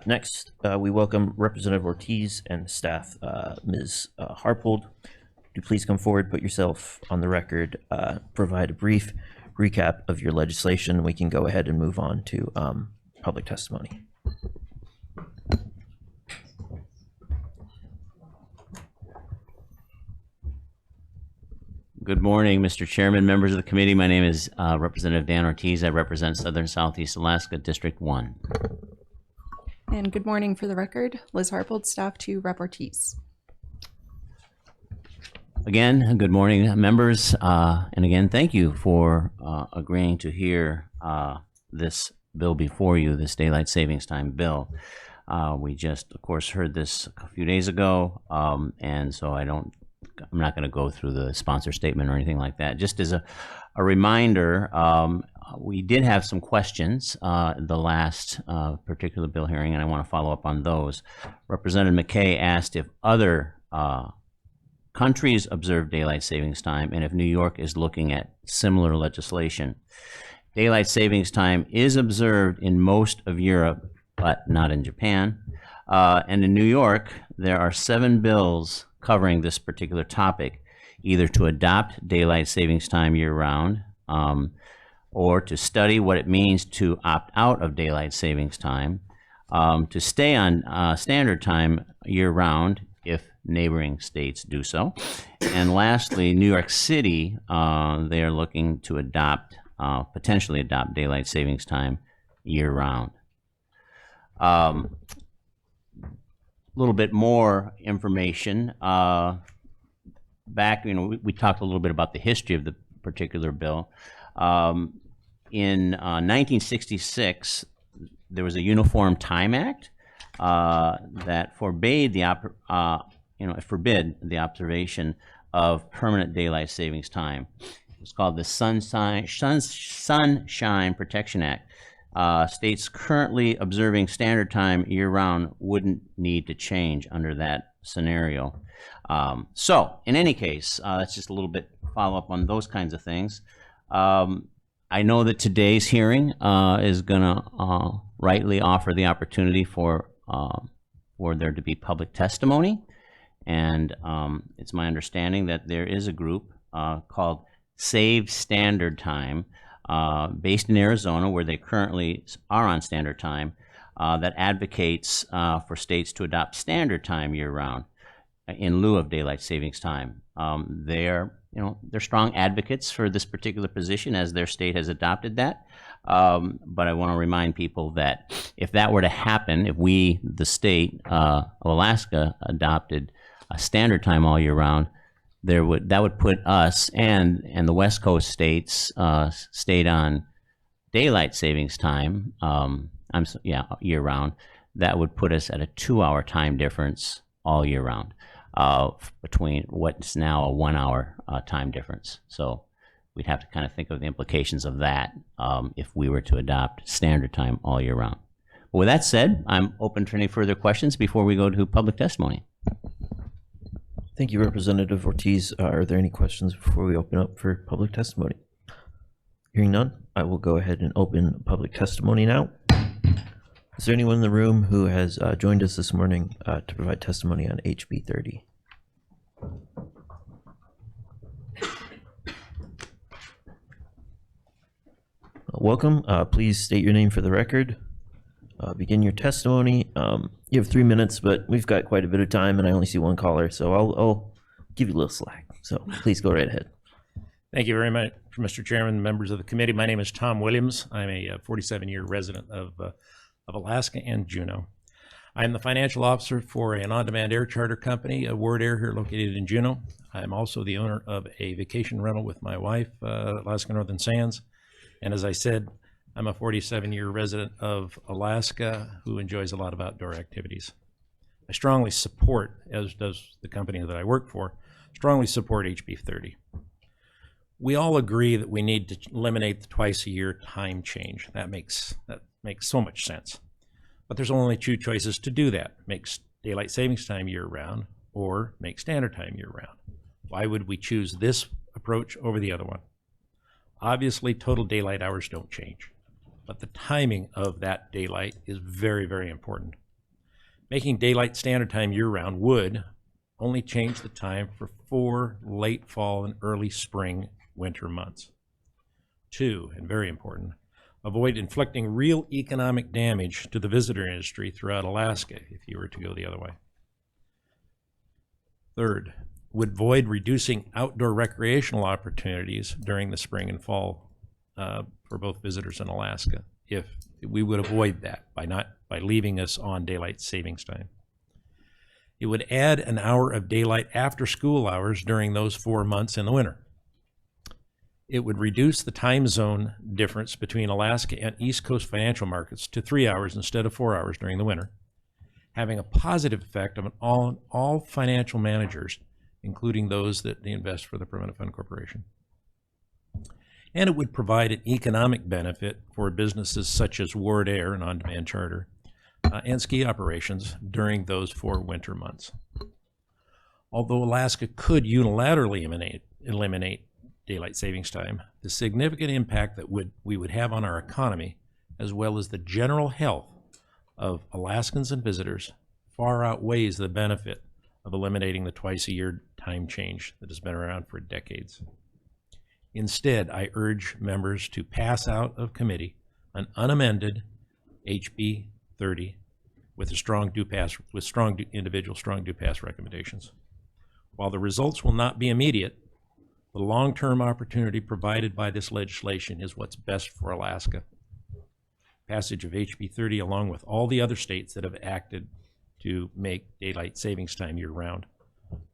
Next, we welcome Representative Ortiz and staff, Ms. Harpold. Do please come forward, put yourself on the record, provide a brief recap of your legislation. We can go ahead and move on to public testimony. Good morning, Mr. Chairman, members of the committee. My name is Representative Dan Ortiz. I represent Southern Southeast Alaska, District 1. And good morning, for the record, Liz Harpold, staff to Rep. Ortiz. Again, good morning, members. And again, thank you for agreeing to hear this bill before you, this daylight savings time bill. We just, of course, heard this a few days ago, and so I'm not going to go through the sponsor statement or anything like that. Just as a reminder, we did have some questions the last particular bill hearing, and I want to follow up on those. Representative McCabe asked if other countries observe daylight savings time and if New York is looking at similar legislation. Daylight savings time is observed in most of Europe, but not in Japan. And in New York, there are 7 bills covering this particular topic, either to adopt daylight savings time year-round, or to study what it means to opt out of daylight savings time, to stay on standard time year-round if neighboring states do so. And lastly, New York City, they are looking to adopt, potentially adopt daylight savings time year-round. A little bit more information. Back, we talked a little bit about the history of the particular bill. In 1966, there was a Uniform Time Act that forbade forbid the observation of permanent daylight savings time. It's called the Sunshine Protection Act. States currently observing standard time year-round wouldn't need to change under that scenario. So, in any case, that's just a little bit follow-up on those kinds of things. I know that today's hearing is going to rightly offer the opportunity for there to be public testimony, and it's my understanding that there is a group called Save Standard Time, based in Arizona, where they currently are on standard time, that advocates for states to adopt standard time year-round in lieu of daylight savings time. They're strong advocates for this particular position, as their state has adopted that. But I want to remind people that if that were to happen, if we, the state of Alaska, adopted a standard time all year round, that would put us and the West Coast states stayed on daylight savings time year round. That would put us at a 2-hour time difference all year round between what's now a 1-hour time difference. So we'd have to kind of think of the implications of that if we were to adopt standard time all year round. But with that said, I'm open to any further questions before we go to public testimony. Thank you, Representative Ortiz. Are there any questions before we open up for public testimony? Hearing none, I will go ahead and open public testimony now. Is there anyone in the room who has joined us this morning to provide testimony on HB 30? Welcome. Please state your name for the record. Begin your testimony. You have 3 minutes, but we've got quite a bit of time, and I only see one caller, so I'll give you a little slack. So please go right ahead. Thank you very much, Mr. Chairman, members of the committee. My name is Tom Williams. I'm a 47-year resident of Alaska and Juneau. I'm the financial officer for an on-demand air charter company, Word Air, here located in Juneau. I'm also the owner of a vacation rental with my wife, Alaska Northern Sands. And as I said, I'm a 47-year resident of Alaska who enjoys a lot of outdoor activities. I strongly support, as does the company that I work for, strongly support HB 30. We all agree that we need to eliminate the twice-a-year time change. That makes so much sense. But there's only 2 choices to do that: make daylight savings time year-round or make standard time year-round. Why would we choose this approach over the other one? Obviously, total daylight hours don't change, but the timing of that daylight is very, very important. Making daylight standard time year-round would only change the time for 4 late fall and early spring winter months. 2, and very important, avoid inflicting real economic damage to the visitor industry throughout Alaska if you were to go the other way. 3rd, would avoid reducing outdoor recreational opportunities during the spring and fall for both visitors in Alaska. If we would avoid that by leaving us on daylight savings time. It would add an hour of daylight after school hours during those 4 months in the winter. It would reduce the time zone difference between Alaska and East Coast financial markets to 3 hours instead of 4 hours during the winter, having a positive effect on all financial managers, including those that invest for the Permanent Fund Corporation. And it would provide an economic benefit for businesses such as Ward Air, an on-demand charter, and ski operations during those 4 winter months. Although Alaska could unilaterally eliminate daylight savings time, the significant impact that we would have on our economy, as well as the general health of Alaskans and visitors, far outweighs the benefit of eliminating the twice-a-year time change that has been around for decades. Instead, I urge members to pass out of committee an unamended HB 30 with strong due pass recommendations. While the results will not be immediate, the long-term opportunity provided by this legislation is what's best for Alaska. Passage of HB 30, along with all the other states that have acted to make daylight savings time year-round,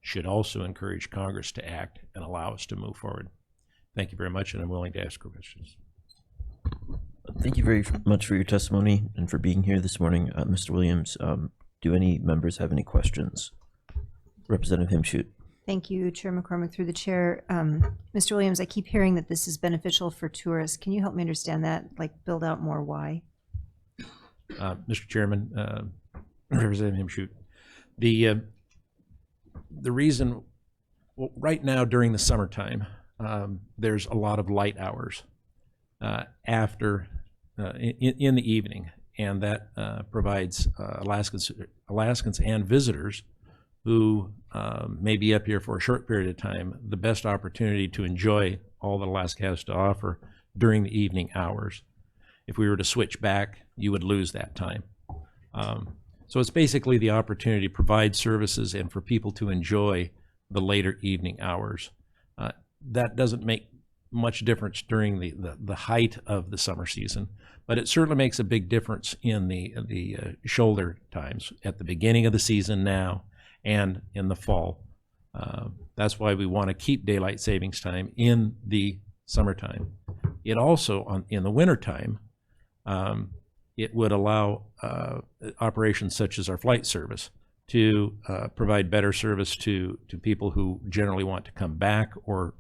should also encourage Congress to act and allow us to move forward. Thank you very much, and I'm willing to ask questions. Thank you very much for your testimony and for being here this morning. Mr. Williams, do any members have any questions? Representative Himschoot. Thank you, Chair McCormick, through the chair. Mr. Williams, I keep hearing that this is beneficial for tourists. Can you help me understand that, like build out more why? Mr. Chairman, Representative Himschoot, the reason, well, right now during the summertime, there's a lot of light hours after in the evening, and that provides Alaskans and visitors who may be up here for a short period of time the best opportunity to enjoy all that Alaska has to offer during the evening hours. If we were to switch back, you would lose that time. So it's basically the opportunity to provide services and for people to enjoy the later evening hours. That doesn't make much difference during the height of the summer season, but it certainly makes a big difference in the shoulder times at the beginning of the season now and in the fall. That's why we want to keep daylight savings time in the summertime. It also, in the wintertime, it would allow operations such as our flight service to provide better service to people who generally want to come back or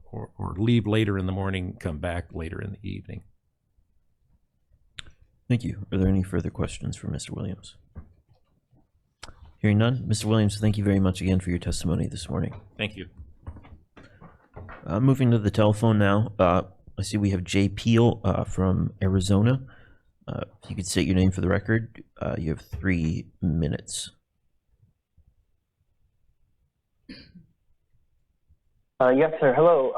leave later in the morning, come back later in the evening. Thank you. Are there any further questions for Mr. Williams? Hearing none, Mr. Williams, thank you very much again for your testimony this morning. Thank you. Moving to the telephone now, I see we have Jay Peel from Arizona. If you could state your name for the record, you have 3 minutes. Yes, sir. Hello,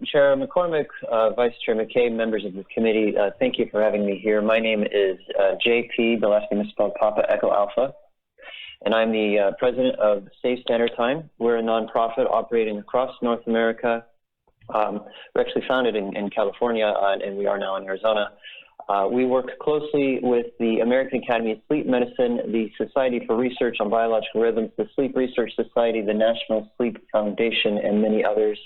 Chair McCormick, Vice Chair McCabe, members of the committee. Thank you for having me here. My name is JP, the last name is spelled Papa Echo Alpha, and I'm the president of Save Standard Time. We're a nonprofit operating across North America. We're actually founded in California, and we are now in Arizona. We work closely with the American Academy of Sleep Medicine, the Society for Research on Biological Rhythms, the Sleep Research Society, the National Sleep Foundation, and many others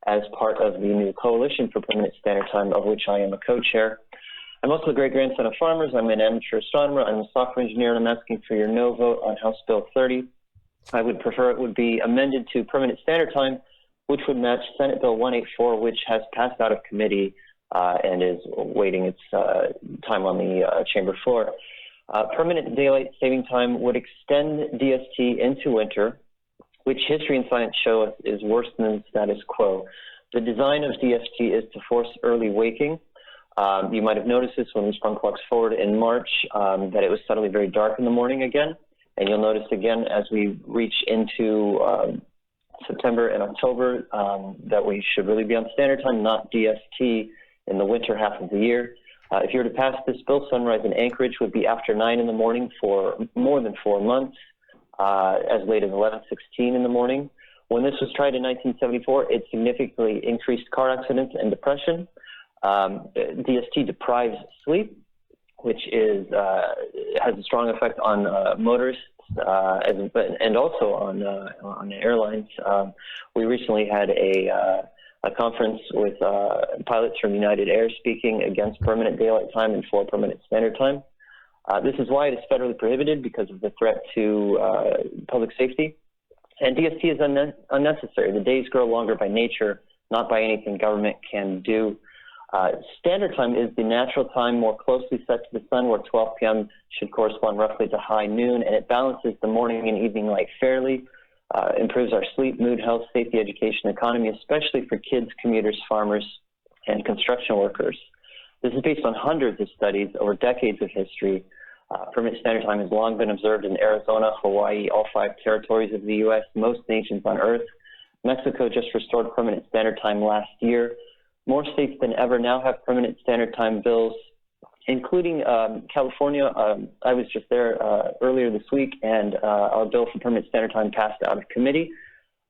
as part of the new Coalition for Permanent Standard Time, of which I am a co-chair. I'm also a great-grandson of farmers. I'm an amateur astronomer. I'm a software engineer, and I'm asking for your no vote on House Bill 30. I would prefer it would be amended to Permanent Standard Time, which would match Senate Bill 184, which has passed out of committee and is waiting its time on the chamber floor. Permanent daylight saving time would extend DST into winter, which history and science show us is worse than the status quo. The design of DST is to force early waking. You might have noticed this when we sprung clocks forward in March, that it was suddenly very dark in the morning again. And you'll notice again as we reach into September and October that we should really be on standard time, not DST in the winter half of the year. If you were to pass this bill, sunrise in Anchorage would be after 9 in the morning for more than 4 months, as late as 11:16 in the morning. When this was tried in 1974, it significantly increased car accidents and depression. DST deprives sleep, which has a strong effect on motorists and also on airlines. We recently had a conference with pilots from United Air speaking against permanent daylight time and for permanent standard time. This is why it is federally prohibited, because of the threat to public safety. And DST is unnecessary. The days grow longer by nature, not by anything government can do. Standard time is the natural time more closely set to the sun, where 12 p.m. should correspond roughly to high noon, and it balances the morning and evening light fairly, improves our sleep, mood, health, safety, education, economy, especially for kids, commuters, farmers, and construction workers. This is based on hundreds of studies over decades of history. Permanent standard time has long been observed in Arizona, Hawaii, all 5 territories of the U.S., most nations on Earth. Mexico just restored permanent standard time last year. More states than ever now have permanent standard time bills, including California. I was just there earlier this week, and our bill for permanent standard time passed out of committee.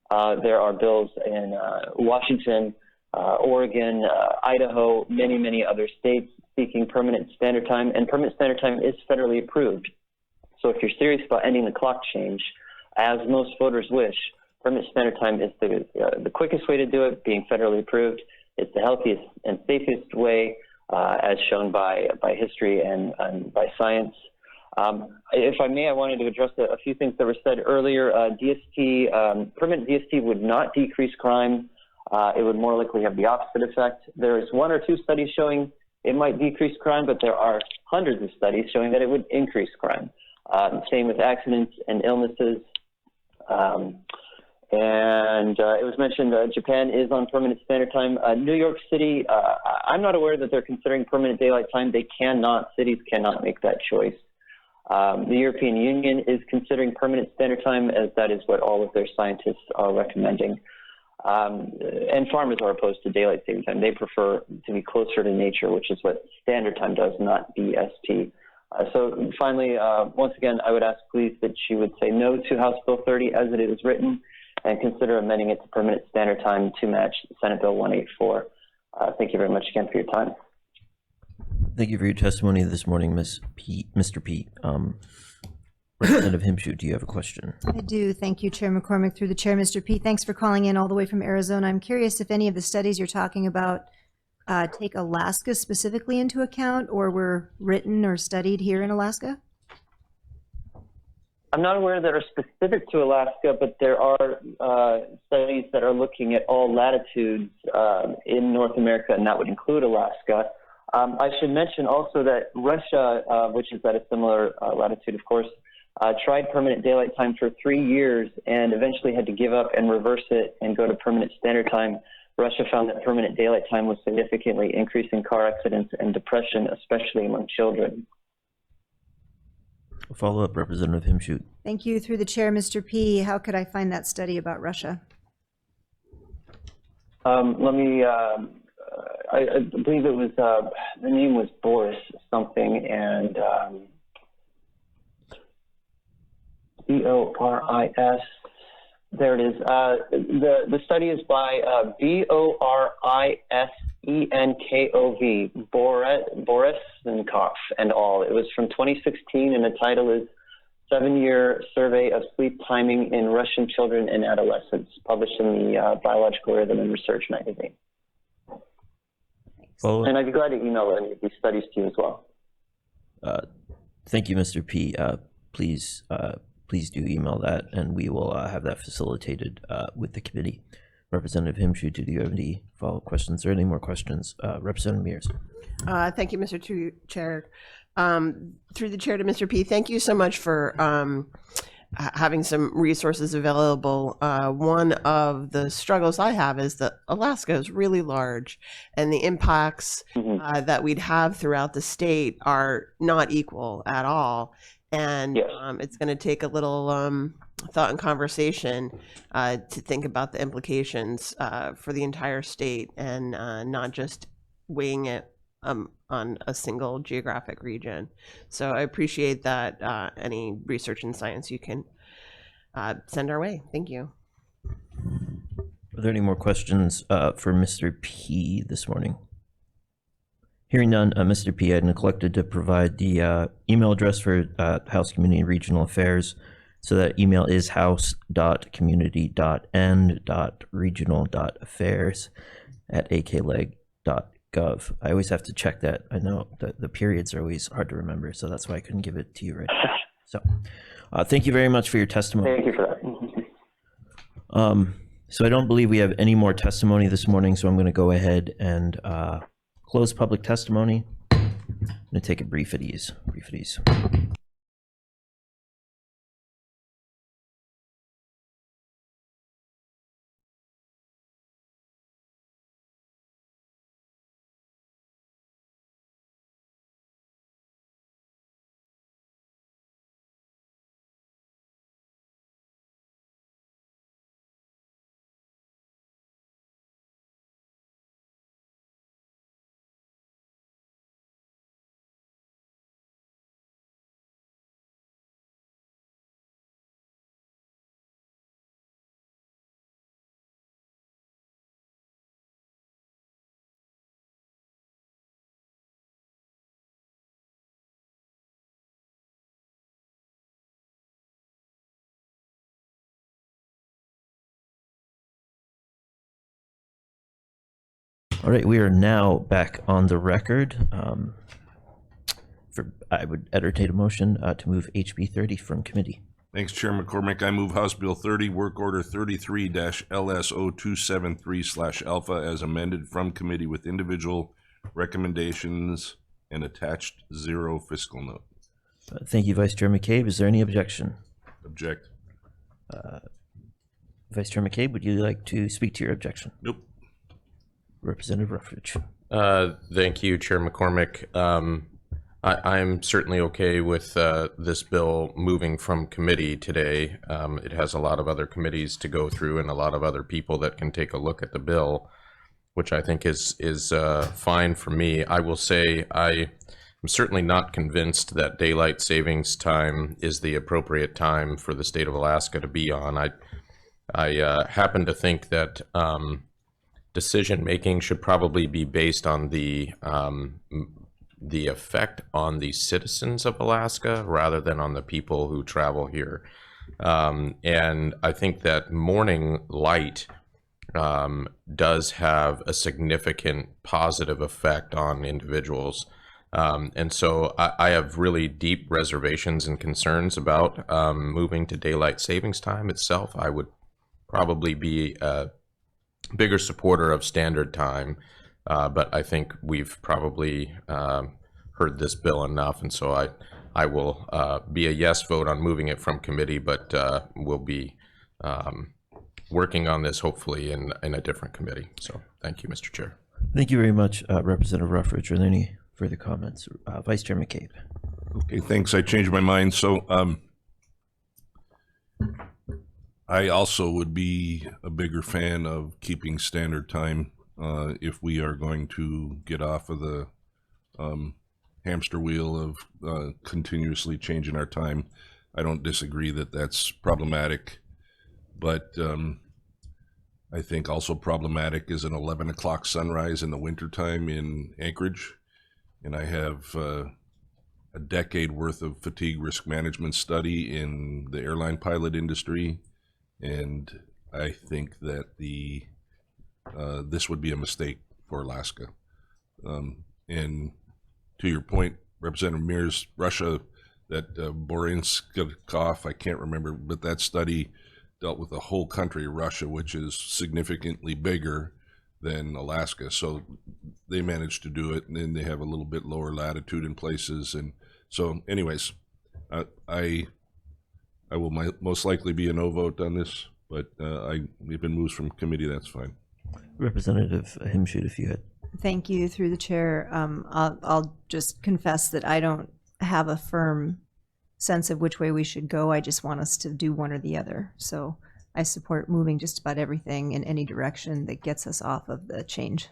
There are bills in Washington, Oregon, Idaho, many, many other states seeking permanent standard time, and permanent standard time is federally approved. So if you're serious about ending the clock change, as most voters wish, permanent standard time is the quickest way to do it, being federally approved. It's the healthiest and safest way, as shown by history and by science. If I may, I wanted to address a few things that were said earlier. Permanent DST would not decrease crime. It would more likely have the opposite effect. There is 1 or 2 studies showing it might decrease crime, but there are hundreds of studies showing that it would increase crime. Same with accidents and illnesses. It was mentioned Japan is on permanent standard time. New York City, I'm not aware that they're considering permanent daylight time. Cities cannot make that choice. The European Union is considering permanent standard time, as that is what all of their scientists are recommending. And farmers are opposed to daylight saving time. They prefer to be closer to nature, which is what standard time does, not DST. So finally, once again, I would ask please that you would say no to House Bill 30 as it is written, and consider amending it to permanent standard time to match Senate Bill 184. Thank you very much again for your time. Thank you for your testimony this morning, Mr. Pete. Representative Himschoot, do you have a question? I do. Thank you, Chair McCormick. Through the chair, Mr. P. Thanks for calling in all the way from Arizona. I'm curious if any of the studies you're talking about take Alaska specifically into account, or were written or studied here in Alaska? I'm not aware that are specific to Alaska, but there are studies that are looking at all latitudes in North America, and that would include Alaska. I should mention also that Russia, which is at a similar latitude, of course, tried permanent daylight time for 3 years and eventually had to give up and reverse it and go to permanent standard time. Russia found that permanent daylight time was significantly increasing car accidents and depression, especially among children. Follow up, Representative Himschoot. Thank you. Through the chair, Mr. P. How could I find that study about Russia? Let me, I believe it was, the name was Boris something, and B-O-R-I-S, there it is. The study is by B-O-R-I-S-E-N-K-O-V, Borisnikov and al. It was from 2016, and the title is 7-Year Survey of Sleep Timing in Russian Children and Adolescents, published in the Biological Rhythm and Research magazine. And I'd be glad to email any of these studies to you as well. Thank you, Mr. P. Please do email that, and we will have that facilitated with the committee. Representative Himschoot, do you have any follow-up questions or any more questions? Representative Mears. Thank you, Mr. Chair. Through the chair to Mr. P, thank you so much for having some resources available. One of the struggles I have is that Alaska is really large, and the impacts that we'd have throughout the state are not equal at all. And Yes. It's going to take a little thought and conversation to think about the implications for the entire state, and not just weighing it on a single geographic region. So I appreciate that any research and science you can send our way. Thank you. Are there any more questions for Mr. P this morning? Hearing none, Mr. P had neglected to provide the email address for House Community and Regional Affairs. So that email is house.community.n.regional.affairs@akleg.gov. I always have to check that. I know that the periods are always hard to remember, so that's why I couldn't give it to you right now. So thank you very much for your testimony. Thank you for that. So I don't believe we have any more testimony this morning, so I'm going to go ahead and close public testimony. I'm going to take a brief at ease. All right, we are now back on the record. I would entertain a motion to move HB 30 from committee. Thanks, Chair McCormick. I move House Bill 30, Work Order 33-LS0273/Alpha as amended from committee with individual recommendations and attached 0 fiscal note. Thank you, Vice Chair McCabe. Is there any objection? Object. Vice Chair McCabe, would you like to speak to your objection? Nope. Representative Ruffridge. Thank you, Chair McCormick. I'm certainly okay with this bill moving from committee today. It has a lot of other committees to go through and a lot of other people that can take a look at the bill, which I think is fine for me. I will say I'm certainly not convinced that daylight savings time is the appropriate time for the state of Alaska to be on. I happen to think that decision making should probably be based on the effect on the citizens of Alaska rather than on the people who travel here. And I think that morning light does have a significant positive effect on individuals. And so I have really deep reservations and concerns about moving to daylight savings time itself. I would probably be a bigger supporter of standard time, but I think we've probably heard this bill enough, and so I will be a yes vote on moving it from committee, but we'll be working on this hopefully in a different committee. So thank you, Mr. Chair. Thank you very much, Representative Ruffridge. Are there any further comments? Vice Chair McCabe. Okay, thanks. I changed my mind. So I also would be a bigger fan of keeping standard time if we are going to get off of the hamster wheel of continuously changing our time. I don't disagree that that's problematic, but I think also problematic is an 11 o'clock sunrise in the wintertime in Anchorage. And I have a decade worth of fatigue risk management study in the airline pilot industry. And I think that this would be a mistake for Alaska. And to your point, Representative Mears, Russia, that Borinskov, I can't remember, but that study dealt with the whole country of Russia, which is significantly bigger than Alaska. So they managed to do it, and then they have a little bit lower latitude in places. And so anyways, I I will most likely be a no vote on this, but if it moves from committee, that's fine. Representative Himschoot, if you had. Thank you, through the chair. I'll just confess that I don't have a firm sense of which way we should go. I just want us to do one or the other. So I support moving just about everything in any direction that gets us off of the change.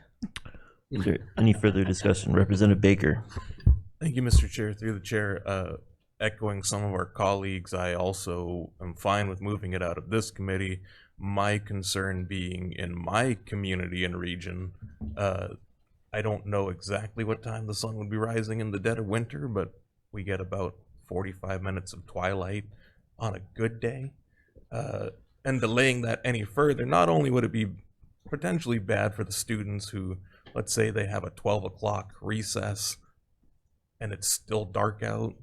Is there any further discussion? Representative Baker. Thank you, Mr. Chair. Through the chair, echoing some of our colleagues, I also am fine with moving it out of this committee. My concern being in my community and region, I don't know exactly what time the sun would be rising in the dead of winter, but we get about 45 minutes of twilight on a good day. And delaying that any further, not only would it be potentially bad for the students who, let's say they have a 12 o'clock recess and it's still dark out,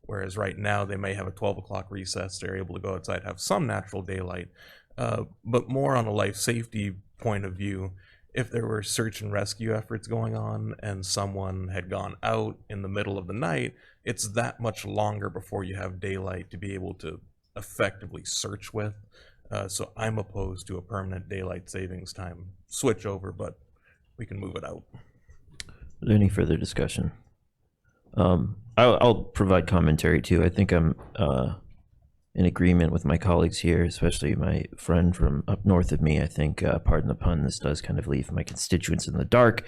whereas right now they may have a 12 o'clock recess, they're able to go outside, have some natural daylight, but more on a life safety point of view, if there were search and rescue efforts going on and someone had gone out in the middle of the night, it's that much longer before you have daylight to be able to effectively search with. So I'm opposed to a permanent daylight savings time switch over, but we can move it out. Is there any further discussion? I'll provide commentary too. I think I'm in agreement with my colleagues here, especially my friend from up north of me. I think, pardon the pun, this does kind of leave my constituents in the dark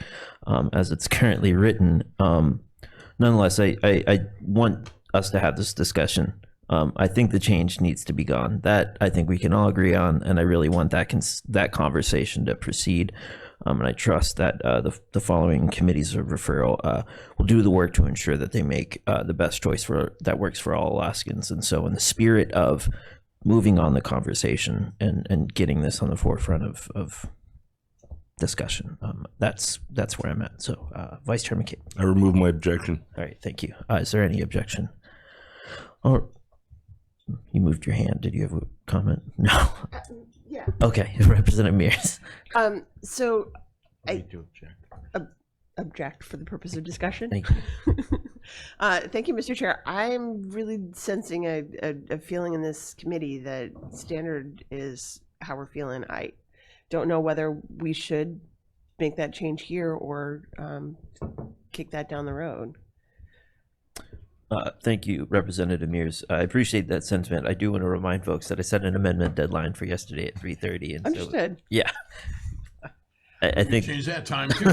as it's currently written. Nonetheless, I want us to have this discussion. I think the change needs to be gone. That I think we can all agree on, and I really want that conversation to proceed. And I trust that the following committees of referral will do the work to ensure that they make the best choice that works for all Alaskans. And so in the spirit of moving on the conversation and getting this on the forefront of discussion, that's where I'm at. So Vice Chair McCabe. I remove my objection. All right, thank you. Is there any objection? Oh, you moved your hand. Did you have a comment? No. Yeah. Okay, Representative Mears. So I object for the purpose of discussion. Thank you. Thank you, Mr. Chair. I'm really sensing a feeling in this committee that standard is how we're feeling. I don't know whether we should make that change here or kick that down the road. Thank you, Representative Mears. I appreciate that sentiment. I do want to remind folks that I set an amendment deadline for yesterday at 3:30. And Understood. So, yeah. I think change that time too.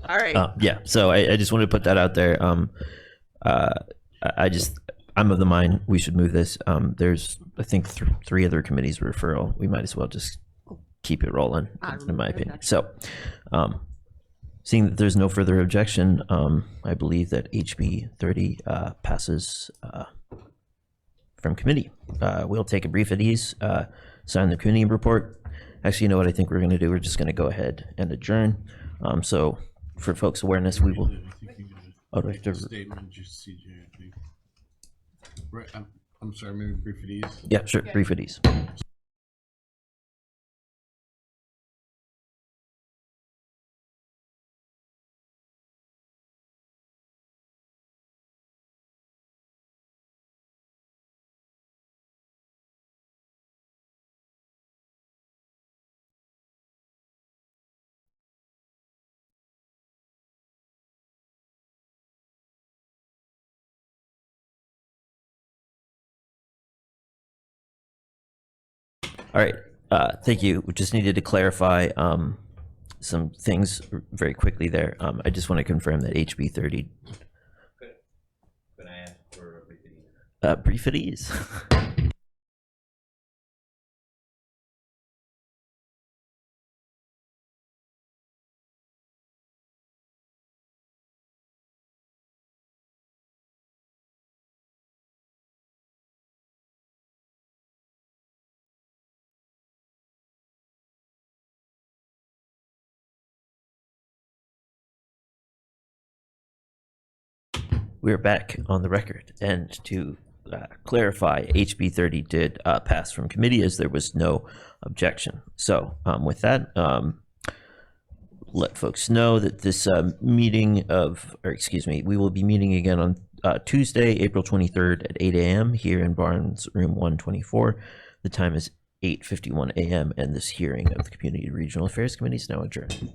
All right. Yeah. So I just wanted to put that out there. I'm of the mind we should move this. There's I think three other committees referral. We might as well just keep it rolling, in my opinion. So, seeing that there's no further objection, I believe that HB 30 passes from committee. We'll take a brief at ease, sign the committee report. Actually, you know what I think we're going to do? We're just going to go ahead and adjourn. So for folks' awareness, we will. Statement, just CJ, I think. Right, I'm sorry, maybe brief at ease. Yeah, sure, brief at ease. All right, thank you. We just needed to clarify some things very quickly there. I just want to confirm that HB 30. Could I ask for a brief at ease? Brief at ease. We're back on the record, and to clarify, HB 30 did pass from committee as there was no objection. So with that, let folks know that this we will be meeting again Tuesday, April 23rd at 8 a.m. here in Barnes Room 124. The time is 8:51 a.m. and this hearing of the Community Regional Affairs Committee is now adjourned.